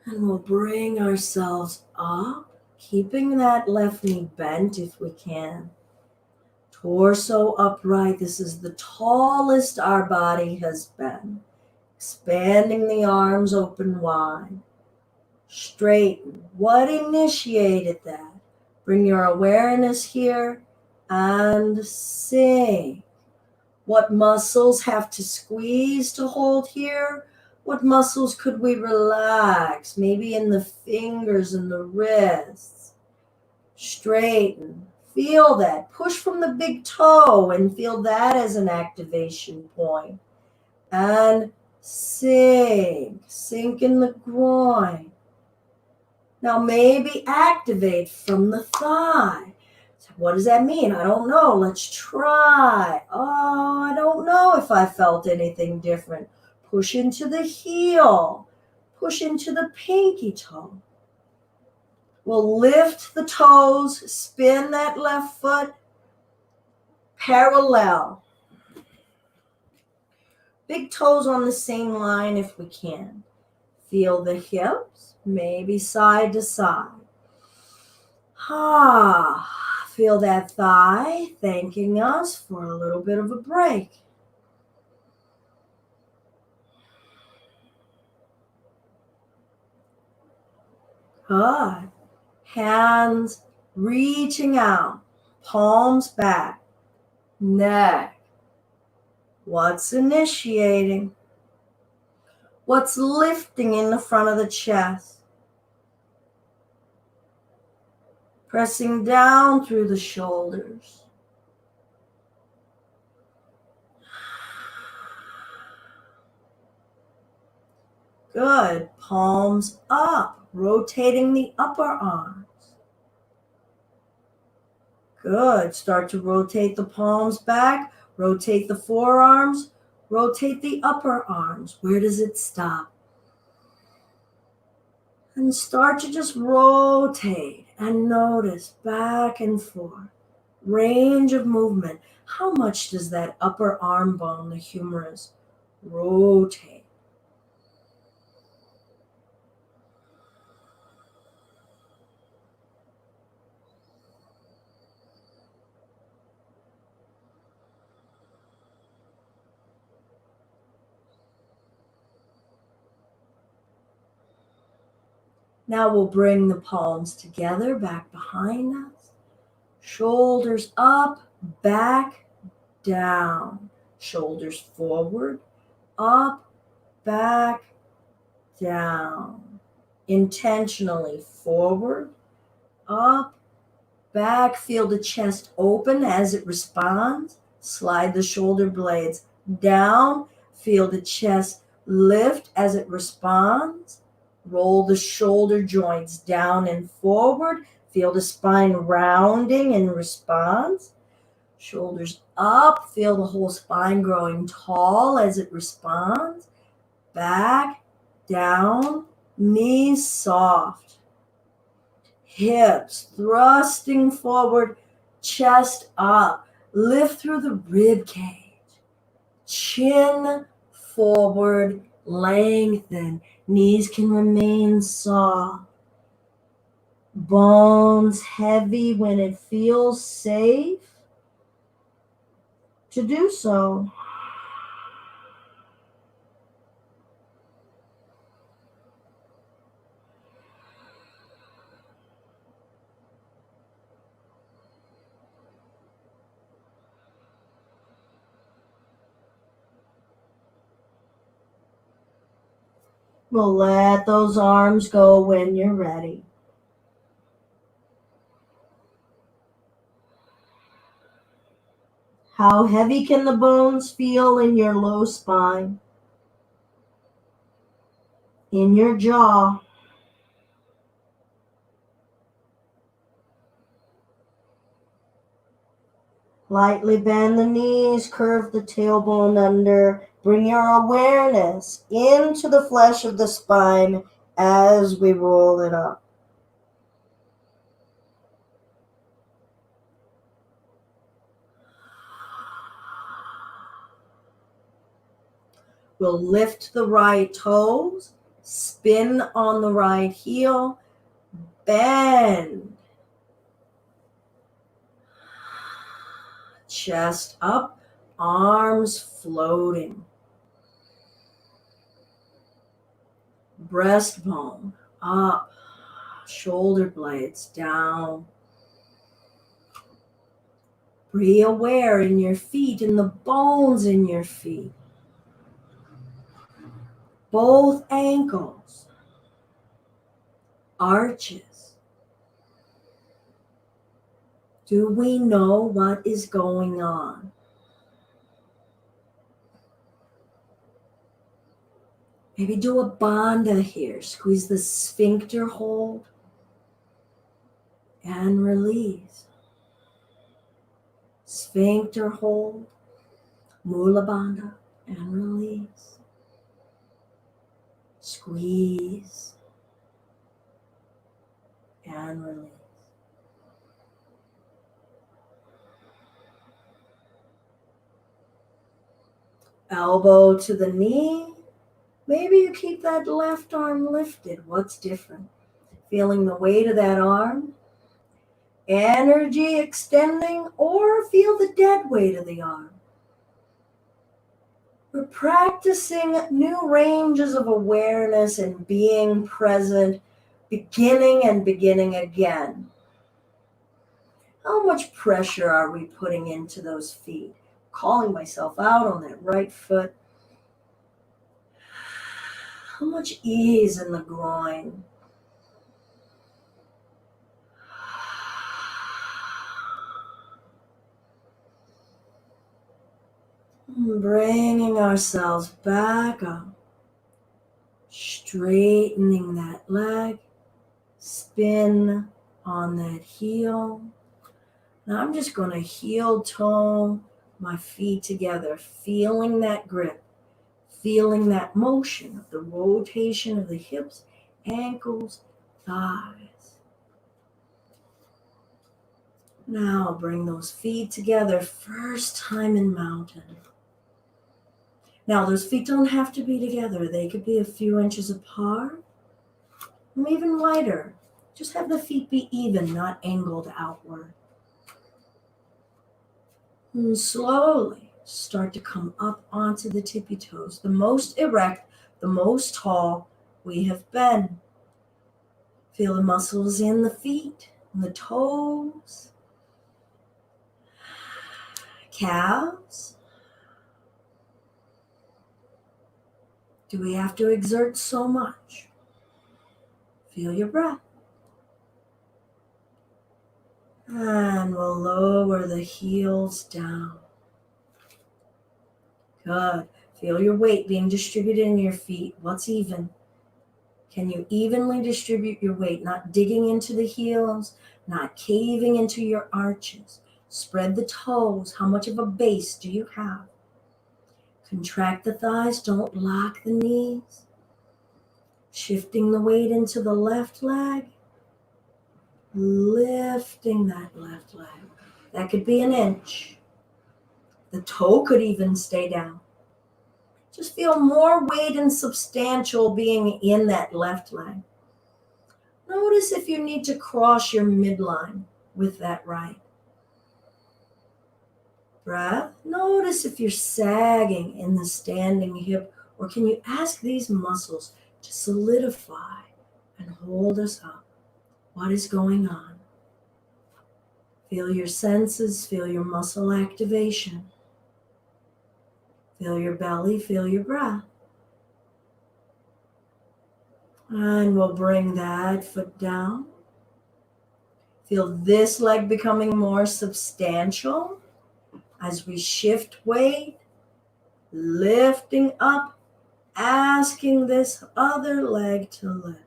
S1: And we'll bring ourselves up, keeping that left knee bent if we can. Torso upright. This is the tallest our body has been. Expanding the arms open wide. Straighten. What initiated that? Bring your awareness here and sink. What muscles have to squeeze to hold here? What muscles could we relax? Maybe in the fingers and the wrists. Straighten. Feel that. Push from the big toe and feel that as an activation point. And sink. Sink in the groin. Now maybe activate from the thigh. So what does that mean? I don't know. Let's try. Oh, I don't know if I felt anything different. Push into the heel. Push into the pinky toe. We'll lift the toes, spin that left foot parallel. Big toes on the same line if we can. Feel the hips, maybe side to side. Feel that thigh thanking us for a little bit of a break. Good. Hands reaching out, palms back, neck. What's initiating? What's lifting in the front of the chest? Pressing down through the shoulders. Good. Palms up, rotating the upper arms. Good. Start to rotate the palms back, rotate the forearms, rotate the upper arms. Where does it stop? And start to just rotate and notice back and forth. Range of movement. How much does that upper arm bone, the humerus, rotate? Now we'll bring the palms together, back behind us. Shoulders up, back, down. Shoulders forward, up, back, down. Intentionally forward, up, back. Feel the chest open as it responds. Slide the shoulder blades down. Feel the chest lift as it responds. Roll the shoulder joints down and forward. Feel the spine rounding in response. Shoulders up. Feel the whole spine growing tall as it responds. Back, down, knees soft. Hips thrusting forward, chest up. Lift through the rib cage. Chin forward, lengthen. Knees can remain soft. Bones heavy when it feels safe to do so. We'll let those arms go when you're ready. How heavy can the bones feel in your low spine, in your jaw? Lightly bend the knees, curve the tailbone under. Bring your awareness into the flesh of the spine as we roll it up. We'll lift the right toes, spin on the right heel, bend. Chest up, arms floating. Breastbone up, shoulder blades down. Be aware in your feet, in the bones in your feet. Both ankles, arches. Do we know what is going on? Maybe do a bandha here. Squeeze the sphincter hold and release. Sphincter hold, mula bandha, and release. Squeeze and release. Elbow to the knee. Maybe you keep that left arm lifted. What's different? Feeling the weight of that arm, energy extending, or feel the dead weight of the arm. We're practicing new ranges of awareness and being present, beginning and beginning again. How much pressure are we putting into those feet? Calling myself out on that right foot. How much ease in the groin? Bringing ourselves back up. Straightening that leg. Spin on that heel. Now I'm just going to heel toe my feet together, feeling that grip, feeling that motion of the rotation of the hips, ankles, thighs. Now bring those feet together, first time in mountain. Now those feet don't have to be together. They could be a few inches apart, or even wider. Just have the feet be even, not angled outward. And slowly start to come up onto the tippy toes. The most erect, the most tall we have been. Feel the muscles in the feet, in the toes, calves. Do we have to exert so much? Feel your breath. And we'll lower the heels down. Good. Feel your weight being distributed in your feet. What's even? Can you evenly distribute your weight, not digging into the heels, not caving into your arches? Spread the toes. How much of a base do you have? Contract the thighs. Don't lock the knees. Shifting the weight into the left leg. Lifting that left leg. That could be an inch. The toe could even stay down. Just feel more weight and substantial being in that left leg. Notice if you need to cross your midline with that right. Breath. Notice if you're sagging in the standing hip, or can you ask these muscles to solidify and hold us up? What is going on? Feel your senses, feel your muscle activation. Feel your belly, feel your breath. And we'll bring that foot down. Feel this leg becoming more substantial As we shift weight, lifting up, asking this other leg to lift.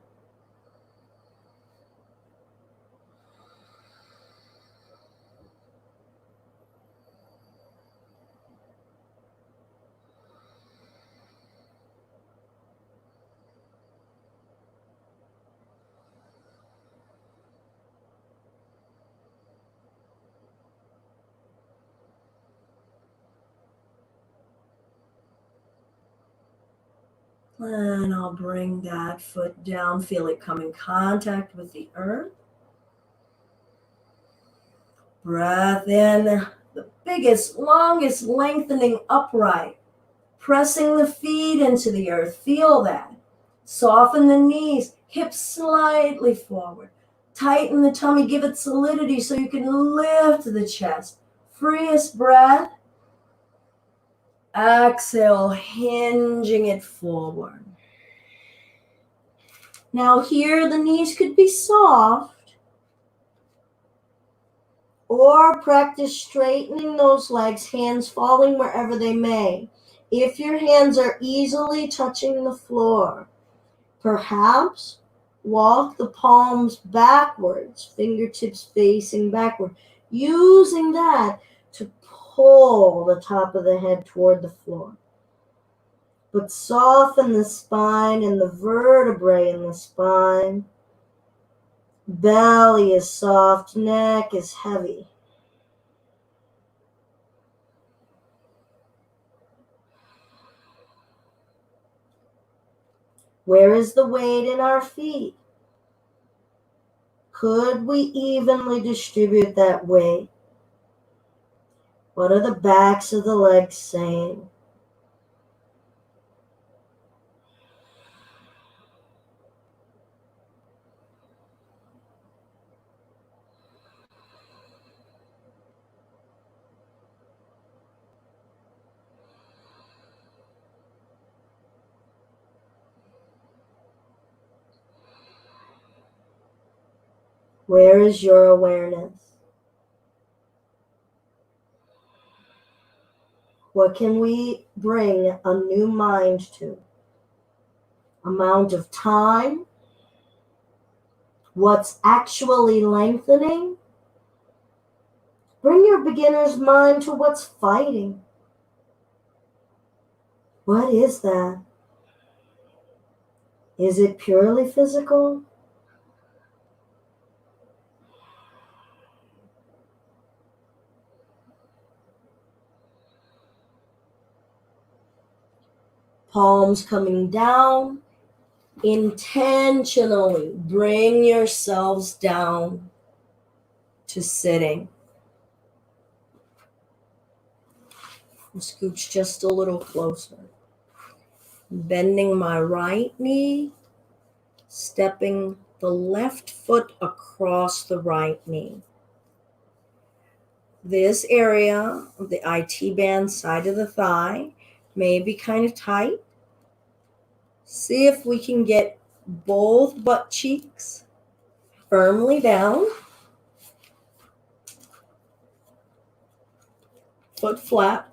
S1: And I'll bring that foot down, feel it come in contact with the earth. Breath in, the biggest, longest lengthening upright. Pressing the feet into the earth, feel that. Soften the knees, hips slightly forward. Tighten the tummy, give it solidity so you can lift the chest. Freest breath. Exhale, hinging it forward. Now here the knees could be soft, or practice straightening those legs, hands falling wherever they may. If your hands are easily touching the floor, perhaps walk the palms backwards, fingertips facing backward, using that to pull the top of the head toward the floor. But soften the spine and the vertebrae in the spine. Belly is soft, neck is heavy. Where is the weight in our feet? Could we evenly distribute that weight? What are the backs of the legs saying? Where is your awareness? What can we bring a new mind to? Amount of time? What's actually lengthening? Bring your beginner's mind to what's fighting. What is that? Is it purely physical? Palms coming down. Intentionally bring yourselves down to sitting. Scooch just a little closer. Bending my right knee, stepping the left foot across the right knee. This area of the IT band side of the thigh may be kind of tight. See if we can get both butt cheeks firmly down. Foot flat.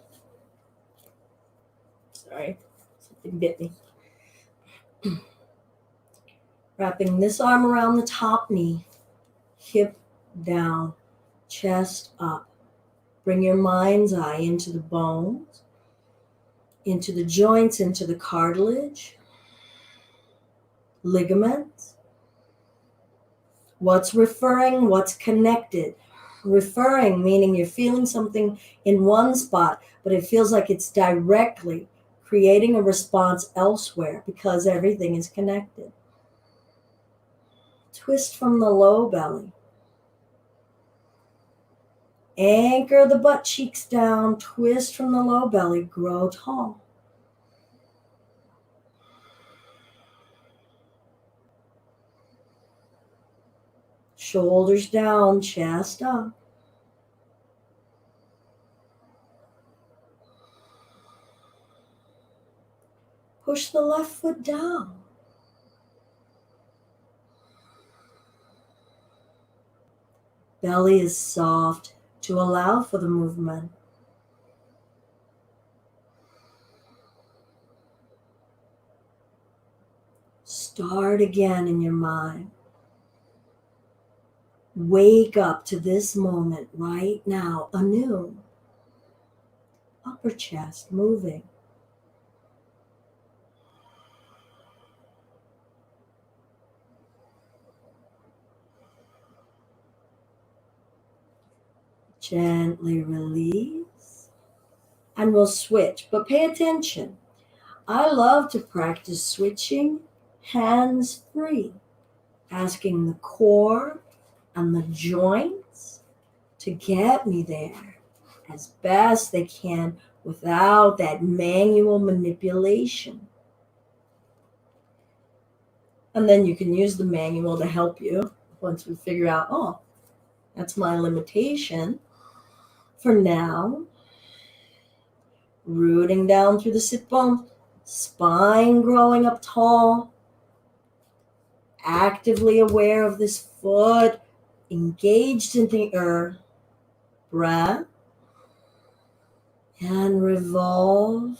S1: Sorry, something bit me. Wrapping this arm around the top knee, hip down, chest up. Bring your mind's eye into the bones, into the joints, into the cartilage, ligaments. What's referring, what's connected? Referring, meaning you're feeling something in one spot, but it feels like it's directly creating a response elsewhere because everything is connected. Twist from the low belly. Anchor the butt cheeks down, twist from the low belly, grow tall. Shoulders down, chest up. Push the left foot down. Belly is soft to allow for the movement. Start again in your mind. Wake up to this moment right now, anew. Upper chest moving. Gently release. And we'll switch, but pay attention. I love to practice switching hands free, asking the core and the joints to get me there as best they can without that manual manipulation. And then you can use the manual to help you once we figure out, oh, that's my limitation. For now, rooting down through the sit bones, spine growing up tall, actively aware of this foot, engaged in the earth, breath, and revolve.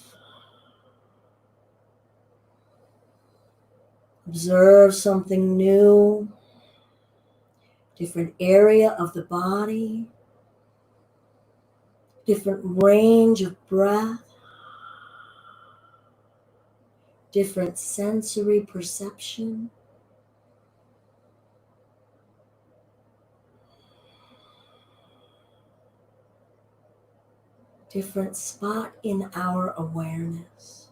S1: Observe something new, different area of the body, different range of breath, different sensory perception. Different spot in our awareness.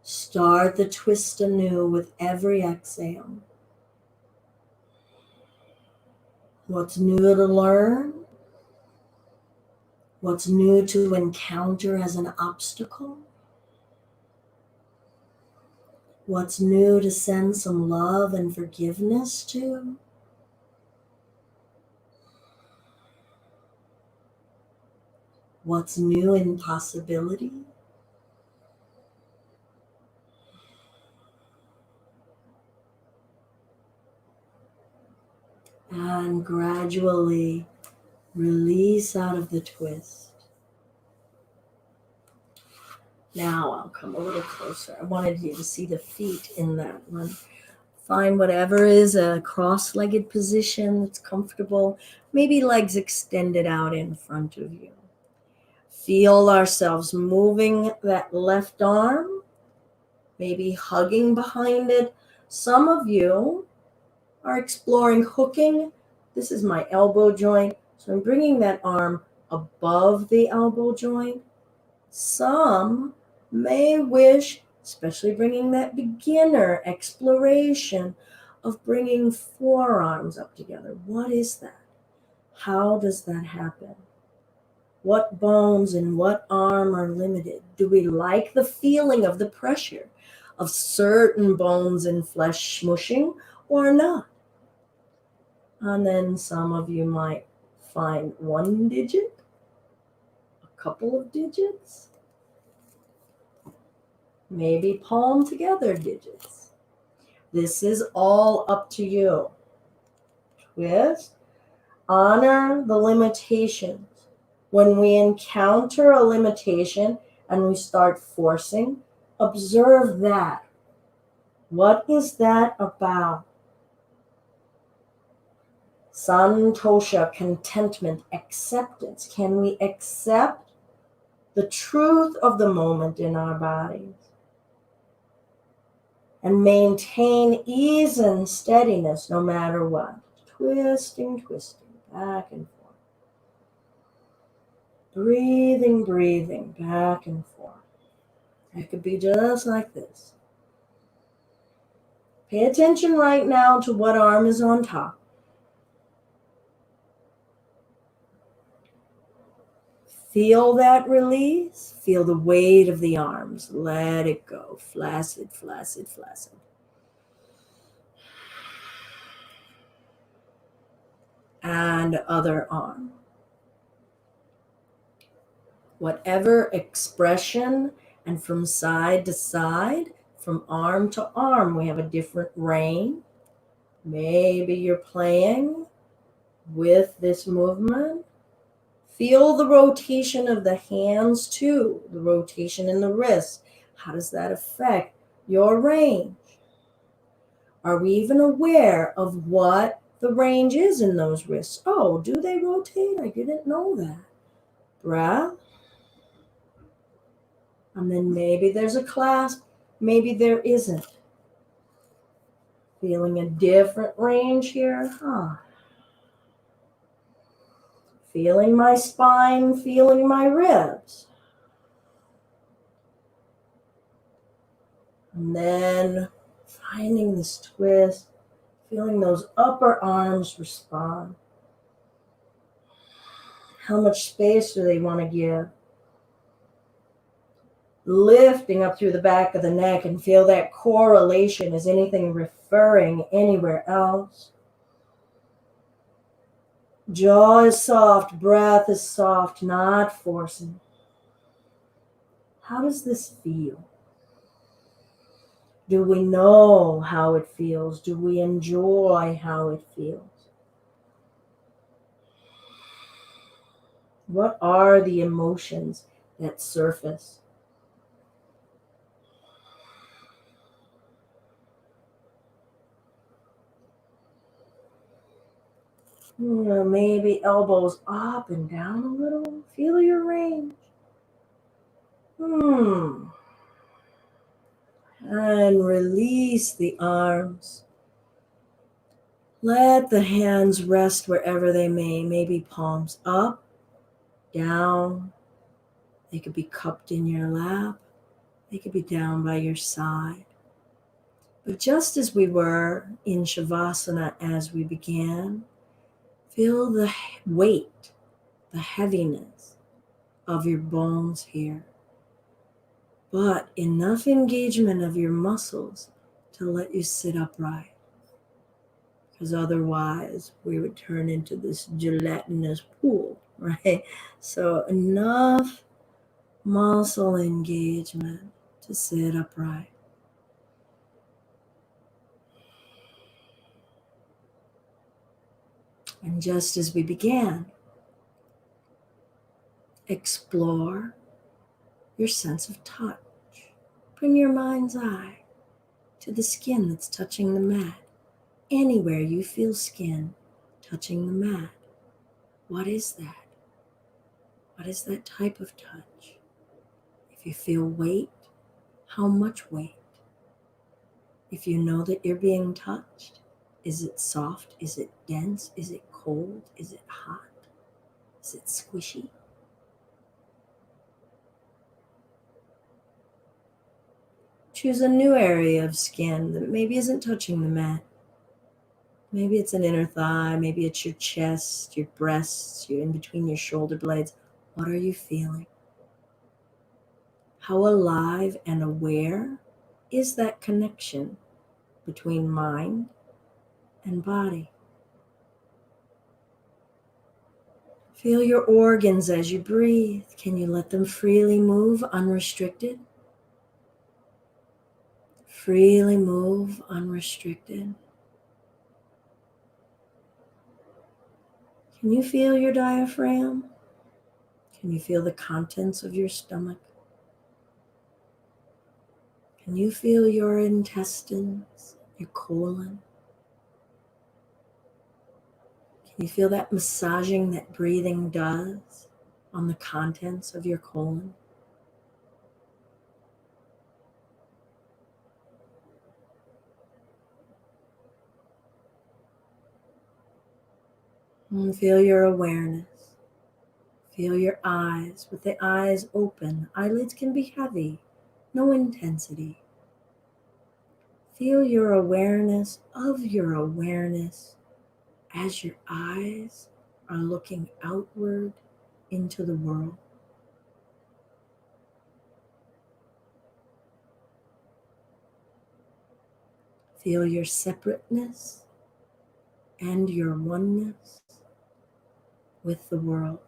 S1: Start the twist anew with every exhale. What's new to learn? What's new to encounter as an obstacle? What's new to send some love and forgiveness to? What's new in possibility? And gradually release out of the twist. Now I'll come a little closer. I wanted you to see the feet in that one. Find whatever is a cross-legged position that's comfortable. Maybe legs extended out in front of you. Feel ourselves moving that left arm, maybe hugging behind it. Some of you are exploring hooking. This is my elbow joint, so I'm bringing that arm above the elbow joint. Some may wish, especially bringing that beginner exploration of bringing forearms up together. What is that? How does that happen? What bones in what arm are limited? Do we like the feeling of the pressure of certain bones and flesh smushing or not? And then some of you might find one digit, a couple of digits, maybe palm together digits. This is all up to you. Twist. Honor the limitations. When we encounter a limitation and we start forcing, observe that. What is that about? Santosha, contentment, acceptance. Can we accept the truth of the moment in our bodies and maintain ease and steadiness no matter what? Twisting, back and forth. Breathing, back and forth. It could be just like this. Pay attention right now to what arm is on top. Feel that release. Feel the weight of the arms. Let it go. Flaccid. And other arm. Whatever expression, and from side to side, from arm to arm, we have a different range. Maybe you're playing with this movement. Feel the rotation of the hands too, the rotation in the wrists. How does that affect your range? Are we even aware of what the range is in those wrists? Oh, do they rotate? I didn't know that. Breath. And then maybe there's a clasp, maybe there isn't. Feeling a different range here, Feeling my spine, feeling my ribs. And then finding this twist, feeling those upper arms respond. How much space do they want to give? Lifting up through the back of the neck and feel that correlation. Is anything referring anywhere else? Jaw is soft, breath is soft, not forcing. How does this feel? Do we know how it feels? Do we enjoy how it feels? What are the emotions that surface? Maybe elbows up and down a little. Feel your range. And release the arms. Let the hands rest wherever they may. Maybe palms up, down. They could be cupped in your lap. They could be down by your side. But just as we were in Shavasana as we began, feel the weight, the heaviness of your bones here. But enough engagement of your muscles to let you sit upright. Because otherwise we would turn into this gelatinous pool, right? So enough muscle engagement to sit upright. And just as we began, explore your sense of touch. Bring your mind's eye to the skin that's touching the mat. Anywhere you feel skin touching the mat. What is that? What is that type of touch? If you feel weight, how much weight? If you know that you're being touched, is it soft? Is it dense? Is it cold? Is it hot? Is it squishy? Choose a new area of skin that maybe isn't touching the mat. Maybe it's an inner thigh, maybe it's your chest, your breasts, you're in between your shoulder blades. What are you feeling? How alive and aware is that connection between mind and body? Feel your organs as you breathe. Can you let them freely move unrestricted? Freely move unrestricted. Can you feel your diaphragm? Can you feel the contents of your stomach? Can you feel your intestines, your colon? Can you feel that massaging that breathing does on the contents of your colon? And feel your awareness. Feel your eyes with the eyes open. Eyelids can be heavy, no intensity. Feel your awareness of your awareness as your eyes are looking outward into the world. Feel your separateness and your oneness with the world.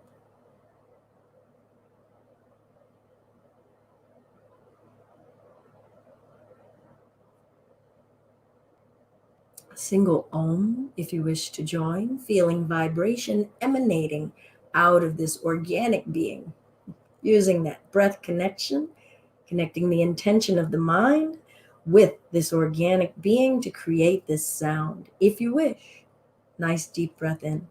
S1: Single Om if you wish to join, feeling vibration emanating out of this organic being, using that breath connection, connecting the intention of the mind with this organic being to create this sound, if you wish. Nice deep breath in.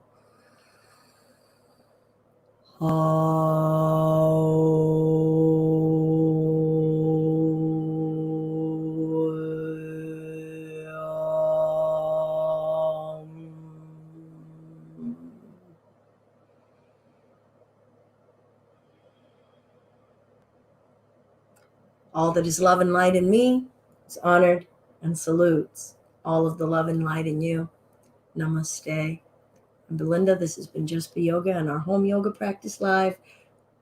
S1: All that is love and light in me is honored and salutes all of the love and light in you. Namaste. I'm Belinda. This has been Just Be Yoga and our home yoga practice live.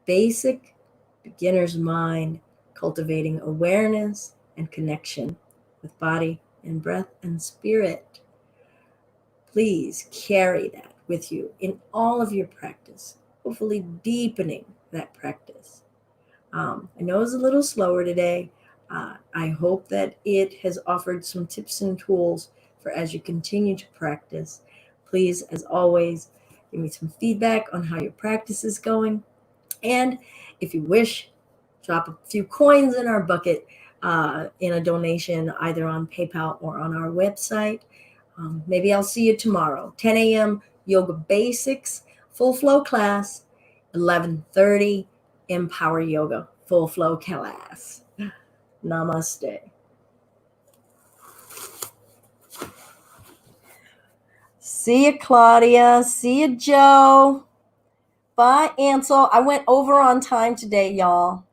S1: Basic beginner's mind, cultivating awareness and connection with body and breath and spirit. Please carry that with you in all of your practice, hopefully deepening that practice. I know it's a little slower today. I hope that it has offered some tips and tools for as you continue to practice. Please, as always, give me some feedback on how your practice is going. And if you wish, drop a few coins in our bucket in a donation, either on PayPal or on our website. Maybe I'll see you tomorrow, 10 a.m. Yoga Basics, full flow class, 11:30 Empower Yoga, full flow class. Namaste. See you, Claudia. See you, Joe. Bye, Ansel. I went over on time today, y'all.